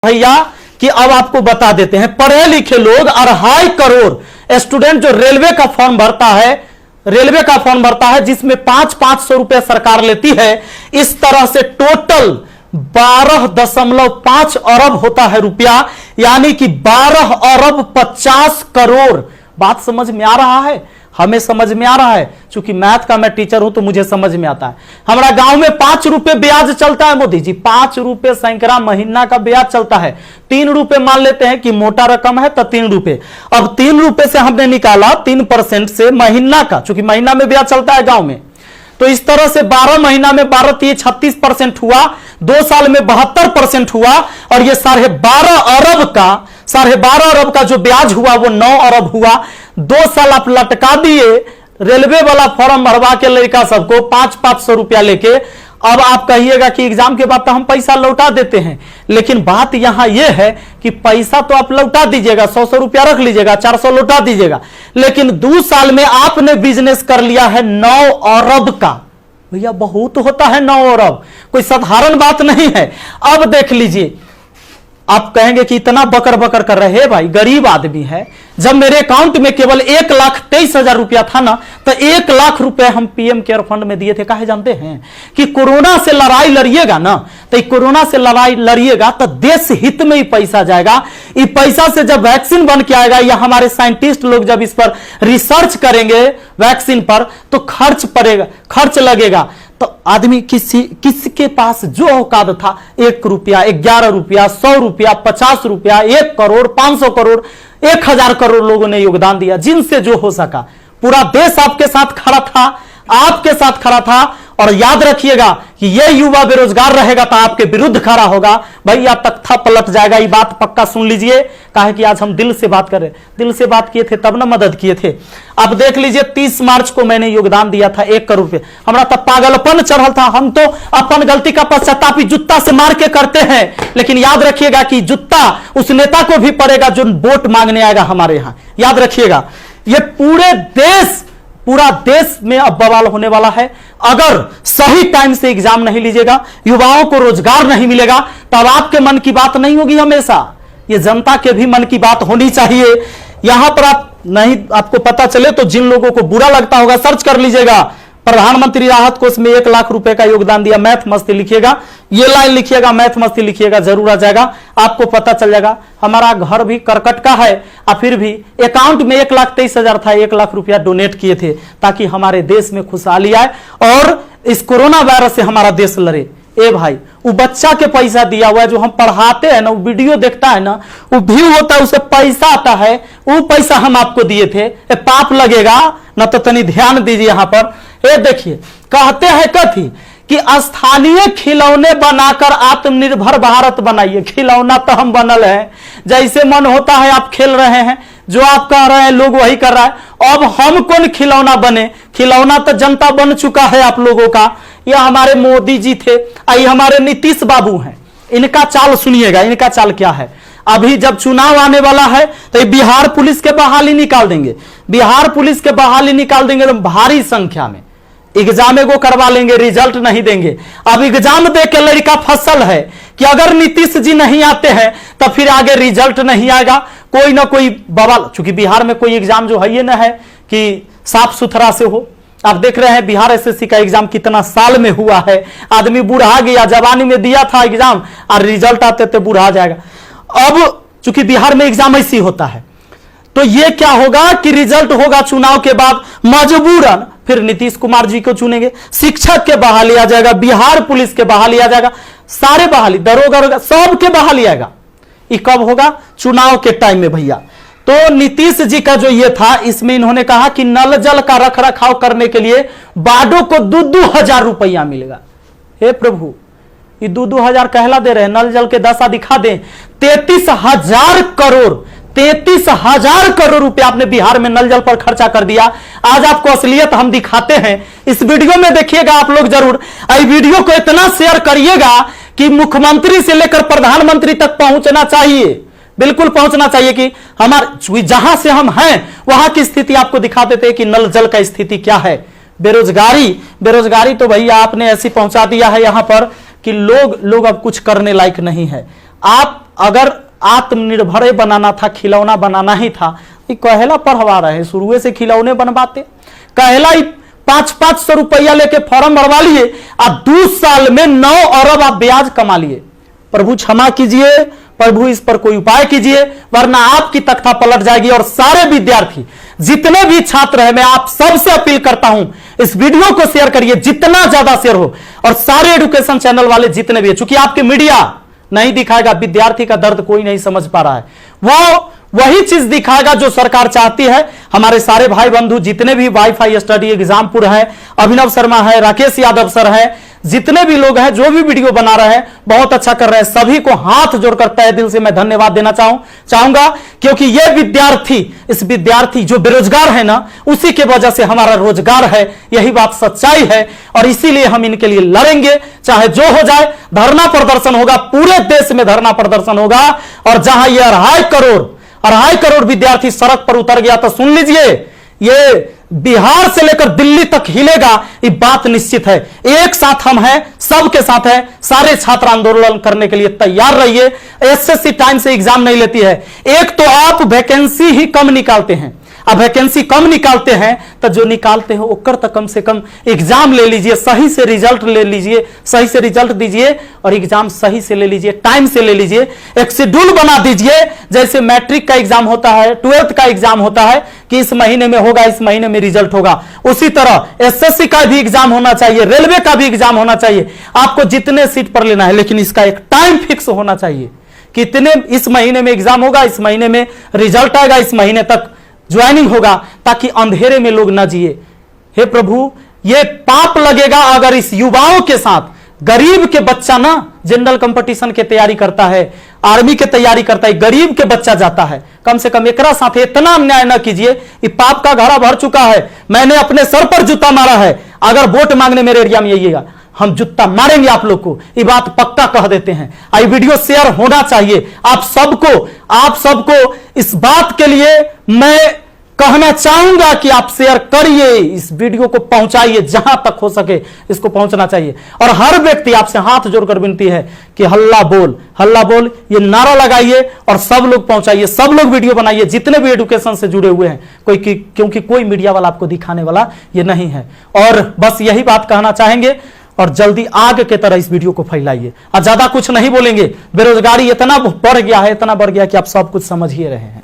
भैया कि अब आपको बता देते हैं, पढ़े लिखे लोग 2.5 करोड़ स्टूडेंट जो रेलवे का फॉर्म भरता है जिसमें 500 रुपए सरकार लेती है, इस तरह से टोटल 12.5 अरब होता है रुपया, यानी कि 12 अरब 50 करोड़। बात समझ में आ रहा है? हमें समझ में आ रहा है, क्योंकि मैथ का मैं टीचर हूं तो मुझे समझ में आता है। हमारा गांव में 5 रुपए ब्याज चलता है मोदी जी, 5 रुपए सैकड़ा महीना का ब्याज चलता है। 3 रुपए मान लेते हैं कि मोटा रकम है तो 3 रुपए। अब 3 रुपए से हमने निकाला 3% से महीना का, क्योंकि महीना में ब्याज चलता है गांव में, तो इस तरह से 12 महीना में 36% हुआ, 2 साल में 72% हुआ, और ये 12.5 अरब का जो ब्याज हुआ वो 9 अरब हुआ। 2 साल आप लटका दिए रेलवे वाला फॉर्म भरवा के लड़का सबको 500 रुपया लेके। अब आप कहिएगा कि एग्जाम के बाद तो हम पैसा लौटा देते हैं, लेकिन बात यहां यह है कि पैसा तो आप लौटा दीजिएगा, 100 रुपया रख लीजिएगा, 400 लौटा दीजिएगा, लेकिन 2 साल में आपने बिजनेस कर लिया है 9 अरब का। भैया बहुत होता है 9 अरब, कोई साधारण बात नहीं है। अब देख लीजिए, आप कहेंगे कि इतना बकर बकर कर रहे हैं, भाई गरीब आदमी है। जब मेरे अकाउंट में केवल 1,23,000 रुपया था ना, तो 1 लाख रुपए हम पीएम केयर फंड में दिए थे। काहे जानते हैं? कि कोरोना से लड़ाई लड़िएगा ना, तो कोरोना से लड़ाई लड़िएगा तो देश हित में ही पैसा जाएगा। इस पैसा से जब वैक्सीन बन के आएगा, या हमारे साइंटिस्ट लोग जब इस पर रिसर्च करेंगे वैक्सीन पर, तो खर्च लगेगा। तो आदमी किसके पास जो औकात था, 1 रुपया, 11 रुपया, 100 रुपया, 50 रुपया, 1 करोड़, 500 करोड़, 1000 करोड़ लोगों ने योगदान दिया, जिनसे जो हो सका। पूरा देश आपके साथ खड़ा था, आपके साथ खड़ा था। और याद रखिएगा कि यह युवा बेरोजगार रहेगा तो आपके विरुद्ध खड़ा होगा। भैया तख्ता पलट जाएगा, ये बात पक्का सुन लीजिए। काहे कि आज हम दिल से बात कर रहे, दिल से बात किए थे तब ना मदद किए थे। अब देख लीजिए, 30 मार्च को मैंने योगदान दिया था 1 करोड़ रुपए। हमारा तब पागलपन चढ़ल था, हम तो अपन गलती का पश्चाताप जूता से मार के करते हैं, लेकिन याद रखिएगा कि जूता उस नेता को भी पड़ेगा जो वोट मांगने आएगा हमारे यहां। याद रखिएगा, ये पूरा देश में अब बवाल होने वाला है। अगर सही टाइम से एग्जाम नहीं लीजिएगा, युवाओं को रोजगार नहीं मिलेगा, तब आपके मन की बात नहीं होगी हमेशा, ये जनता के भी मन की बात होनी चाहिए। यहां पर आपको पता चले तो जिन लोगों को बुरा लगता होगा सर्च कर लीजिएगा, प्रधानमंत्री राहत कोष में 1 लाख रुपए का योगदान दिया। मैथ मस्ती लिखिएगा, ये लाइन लिखिएगा, मैथ मस्ती लिखिएगा, जरूर आ जाएगा, आपको पता चल जाएगा। हमारा घर भी करकट का है, और फिर भी अकाउंट में 1,23,000 था, 1 लाख रुपया डोनेट किए थे, ताकि हमारे देश में खुशहाली आए और इस कोरोना वायरस से हमारा देश लड़े। ए भाई, वो बच्चा के पैसा दिया हुआ है, जो हम पढ़ाते हैं ना, वो वीडियो देखता है ना, वो व्यू होता है, उसे पैसा आता है, वो पैसा हम आपको दिए थे। पाप लगेगा ना, तो तनी ध्यान दीजिए यहां पर। ये देखिए, कहते हैं कथी कि स्थानीय खिलौने बनाकर आत्मनिर्भर भारत बनाइए। खिलौना तो हम बनल है, जैसे मन होता है आप खेल रहे हैं, जो आप कह रहे हैं लोग वही कर रहा है। अब हम कौन खिलौना बने? खिलौना तो जनता बन चुका है आप लोगों का। यह हमारे मोदी जी थे, ये हमारे नीतीश बाबू हैं। इनका चाल सुनिएगा, इनका चाल क्या है। अभी जब चुनाव आने वाला है तो बिहार पुलिस के बहाली निकाल देंगे, बिहार पुलिस के बहाली निकाल देंगे तो भारी संख्या में एग्जाम को करवा लेंगे, रिजल्ट नहीं देंगे। अब एग्जाम दे के लड़का फसल है कि अगर नीतीश जी नहीं आते हैं तो फिर आगे रिजल्ट नहीं आएगा, कोई ना कोई बवाल। चूंकि बिहार में कोई एग्जाम जो है ये ना है कि साफ सुथरा से हो। आप देख रहे हैं बिहार एसएससी का एग्जाम कितना साल में हुआ है, आदमी बूढ़ा गया, जवानी में दिया था एग्जाम और रिजल्ट आते थे बूढ़ा जाएगा। अब चूंकि बिहार में एग्जाम ऐसी होता है, तो ये क्या होगा कि रिजल्ट होगा चुनाव के बाद, मजबूरन फिर नीतीश कुमार जी को चुनेंगे। शिक्षक के बहाली आ जाएगा, बिहार पुलिस के बहाली आ जाएगा, सारे बहाली, दरोगा सब के बहाली आएगा। ये कब होगा? चुनाव के टाइम में भैया। तो नीतीश जी का जो ये था, इसमें इन्होंने कहा कि नल जल का रख रखाव करने के लिए बाडो को 2,000 रुपया मिलेगा। हे प्रभु, ये 2,000 कहला दे रहे हैं, नल जल के दशा दिखा दें। 33,000 करोड़, 33,000 करोड़ रुपया आपने बिहार में नल जल पर खर्चा कर दिया। आज आपको असलियत हम दिखाते हैं, इस वीडियो में देखिएगा आप लोग जरूर। इस वीडियो को इतना शेयर करिएगा कि मुख्यमंत्री से लेकर प्रधानमंत्री तक पहुंचना चाहिए, बिल्कुल पहुंचना चाहिए कि हमारे जहां से हम हैं वहां की स्थिति आपको दिखा देते हैं कि नल जल का स्थिति क्या है। बेरोजगारी तो भैया आपने ऐसी पहुंचा दिया है यहां पर कि लोग अब कुछ करने लायक नहीं है। आप अगर आत्मनिर्भर बनाना था, खिलौना बनाना ही था, कहेला पढ़वा रहे, शुरू से खिलौने बनवाते। कहेला 500-500 रुपया लेके फॉर्म भरवा लिए और 2 साल में 9 अरब आप ब्याज कमा लिए। प्रभु क्षमा कीजिए, प्रभु इस पर कोई उपाय कीजिए, वरना आपकी तख्ता पलट जाएगी। और सारे विद्यार्थी, जितने भी छात्र हैं, मैं आप सबसे अपील करता हूं, इस वीडियो को शेयर करिए, जितना ज्यादा शेयर हो। और सारे एजुकेशन चैनल वाले जितने भी, चूंकि आपके मीडिया नहीं दिखाएगा, विद्यार्थी का दर्द कोई नहीं समझ पा रहा है, वो वही चीज दिखाएगा जो सरकार चाहती है। हमारे सारे भाई बंधु जितने भी वाईफाई स्टडी एग्जामपुर है, अभिनव शर्मा है, राकेश यादव सर है, जितने भी लोग हैं जो भी वीडियो बना रहे हैं, बहुत अच्छा कर रहे हैं। सभी को हाथ जोड़कर तहे दिल से मैं धन्यवाद देना चाहूंगा, क्योंकि ये विद्यार्थी, इस विद्यार्थी जो बेरोजगार है ना, उसी के वजह से हमारा रोजगार है। यही बात सच्चाई है और इसीलिए हम इनके लिए लड़ेंगे, चाहे जो हो जाए। धरना प्रदर्शन होगा, पूरे देश में धरना प्रदर्शन होगा। और जहां ये 2.5 करोड़ विद्यार्थी सड़क पर उतर गया, तो सुन लीजिए, ये बिहार से लेकर दिल्ली तक हिलेगा, ये बात निश्चित है। एक साथ हम हैं, सबके साथ है। सारे छात्र आंदोलन करने के लिए तैयार रहिए। एसएससी टाइम से एग्जाम नहीं लेती है। एक तो आप वैकेंसी ही कम निकालते हैं, अब वैकेंसी कम निकालते हैं तो जो निकालते हो ओकर तक कम से कम एग्जाम ले लीजिए, सही से रिजल्ट ले लीजिए, सही से रिजल्ट दीजिए और एग्जाम सही से ले लीजिए, टाइम से ले लीजिए। एक शेड्यूल बना दीजिए, जैसे मैट्रिक का एग्जाम होता है, 12th का एग्जाम होता है कि इस महीने में होगा, इस महीने में रिजल्ट होगा, उसी तरह एसएससी का भी एग्जाम होना चाहिए, रेलवे का भी एग्जाम होना चाहिए। आपको जितने सीट पर लेना है, लेकिन इसका एक टाइम फिक्स होना चाहिए। कितने इस महीने में एग्जाम होगा, इस महीने में रिजल्ट आएगा, इस महीने तक ज्वाइनिंग होगा, ताकि अंधेरे में लोग ना जिए। हे प्रभु, ये पाप लगेगा अगर इस युवाओं के साथ गरीब के बच्चा ना जनरल कंपटीशन के तैयारी करता है, आर्मी के तैयारी करता है, गरीब के बच्चा जाता है। कम से कम एकरा साथ इतना अन्याय ना कीजिए। ये पाप का घड़ा भर चुका है। मैंने अपने सर पर जूता मारा है। अगर वोट मांगने मेरे एरिया में आइएगा, हम जूता मारेंगे आप लोग को, ये बात पक्का कह देते हैं। आई वीडियो शेयर होना चाहिए। आप सबको इस बात के लिए मैं कहना चाहूंगा कि आप शेयर करिए, इस वीडियो को पहुंचाइए, जहां तक हो सके इसको पहुंचना चाहिए। और हर व्यक्ति आपसे हाथ जोड़कर विनती है कि हल्ला बोल ये नारा लगाइए और सब लोग पहुंचाइए, सब लोग वीडियो बनाइए, जितने भी एजुकेशन से जुड़े हुए हैं। क्योंकि कोई मीडिया वाला आपको दिखाने वाला ये नहीं है। और बस यही बात कहना चाहेंगे और जल्दी आग के तरह इस वीडियो को फैलाइए। और ज्यादा कुछ नहीं बोलेंगे। बेरोजगारी इतना बढ़ गया है कि आप सब कुछ समझ ही रहे हैं।